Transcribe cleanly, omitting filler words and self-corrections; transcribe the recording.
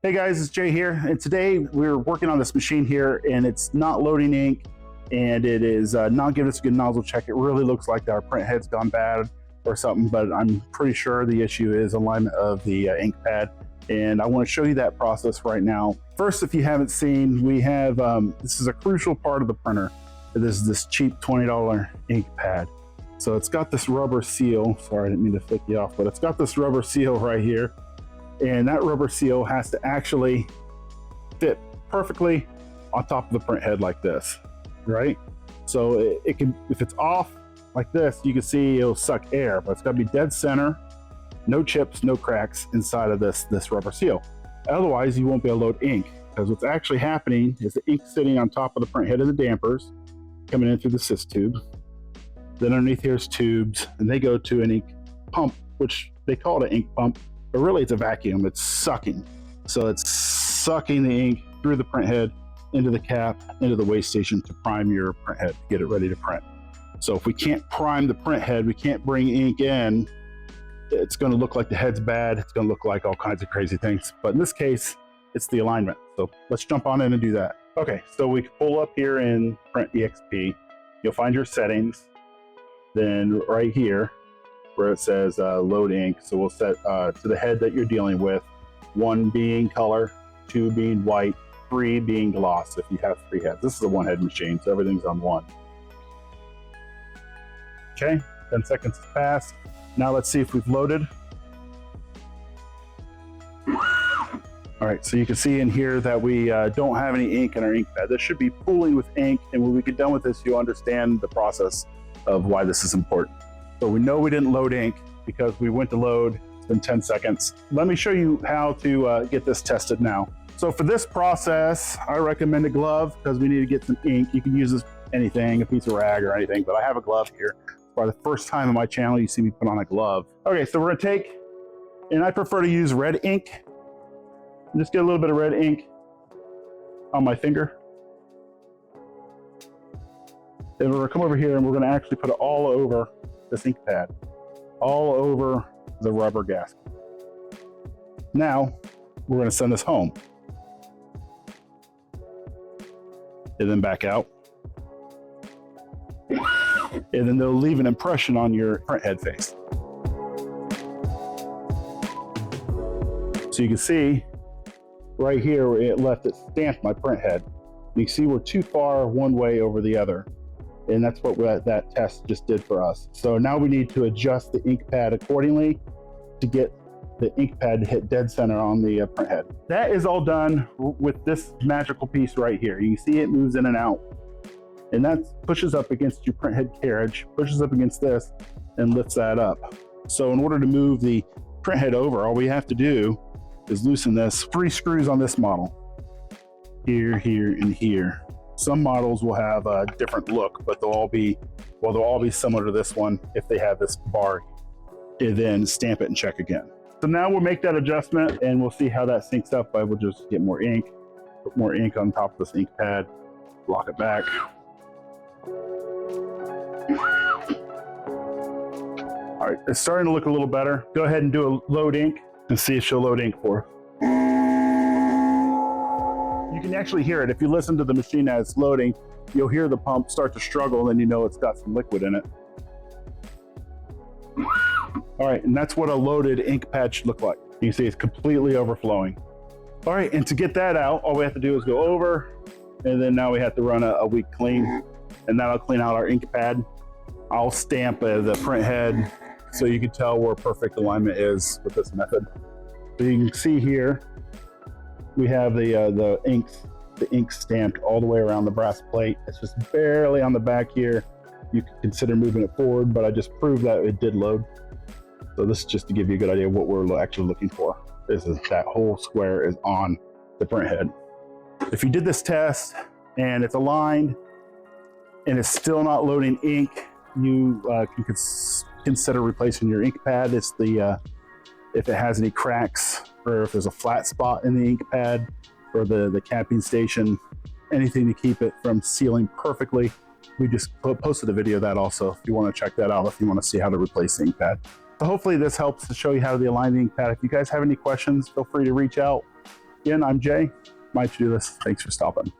Hey guys, it's Jay here, and today we're working on this machine here, and it's not loading ink, and it is not giving us a good nozzle check. It really looks like our print head's gone bad or something, but I'm pretty sure the issue is alignment of the ink pad, and I want to show you that process right now. First, if you haven't seen, we have, this is a crucial part of the printer. This is this cheap $20 ink pad. So it's got this rubber seal, sorry I didn't mean to flick you off, but it's got this rubber seal right here. And that rubber seal has to actually fit perfectly on top of the print head like this, right? So it can, if it's off like this, you can see it'll suck air, but it's got to be dead center, no chips, no cracks inside of this rubber seal. Otherwise, you won't be able to load ink, because what's actually happening is the ink sitting on top of the print head of the dampers, coming in through the sys tube. Then underneath here's tubes, and they go to an ink pump, which they call it an ink pump. But really it's a vacuum, it's sucking. So it's sucking the ink through the print head, into the cap, into the waste station to prime your print head, get it ready to print. So if we can't prime the print head, we can't bring ink in, it's gonna look like the head's bad, it's gonna look like all kinds of crazy things. But in this case, it's the alignment. So let's jump on in and do that. Okay, so we can pull up here in Print EXP, you'll find your settings, then right here, where it says load ink. So we'll set to the head that you're dealing with, 1 being color, 2 being white, 3 being gloss if you have 3 heads. This is a 1-head machine, so everything's on 1. Okay, 10 seconds has passed. Now let's see if we've loaded. All right, so you can see in here that we don't have any ink in our ink pad. This should be pooling with ink, and when we get done with this, you'll understand the process of why this is important. So we know we didn't load ink because we went to load, it's been 10 seconds. Let me show you how to get this tested now. So for this process, I recommend a glove because we need to get some ink. You can use this anything, a piece of rag or anything, but I have a glove here. For the first time on my channel, you see me put on a glove. Okay, so we're gonna take, and I prefer to use red ink. Just get a little bit of red ink on my finger. Then we're gonna come over here and we're gonna actually put it all over this ink pad, all over the rubber gasket. Now we're going to send this home and then back out, and then they'll leave an impression on your print head face. So you can see right here where it left it stamped my print head. You can see we're too far one way over the other. And that's what that test just did for us. So now we need to adjust the ink pad accordingly to get the ink pad to hit dead center on the print head. That is all done with this magical piece right here. You can see it moves in and out. And that pushes up against your print head carriage, pushes up against this, and lifts that up. So in order to move the print head over, all we have to do is loosen this. 3 screws on this model. Here, here, and here. Some models will have a different look, but they'll all be similar to this one if they have this bar, and then stamp it and check again. So now we'll make that adjustment and we'll see how that syncs up. We'll just get more ink, put more ink on top of this ink pad, lock it back. All right, it's starting to look a little better. Go ahead and do a load ink and see if she'll load ink for us. You can actually hear it. If you listen to the machine as it's loading, you'll hear the pump start to struggle, and then you know it's got some liquid in it. All right, and that's what a loaded ink pad should look like. You can see it's completely overflowing. All right, and to get that out, all we have to do is go over, and then now we have to run a weak clean, and that'll clean out our ink pad. I'll stamp the print head so you can tell where perfect alignment is with this method. So you can see here, we have the ink stamped all the way around the brass plate. It's just barely on the back here. You could consider moving it forward, but I just proved that it did load. So this is just to give you a good idea of what we're actually looking for. This is that whole square is on the print head. If you did this test and it's aligned and it's still not loading ink, you can consider replacing your ink pad. It's if it has any cracks, or if there's a flat spot in the ink pad or the capping station, anything to keep it from sealing perfectly. We just posted a video of that also if you want to check that out, if you want to see how to replace the ink pad. So hopefully this helps to show you how to align the ink pad. If you guys have any questions, feel free to reach out. Again, I'm Jay, my to-do list. Thanks for stopping.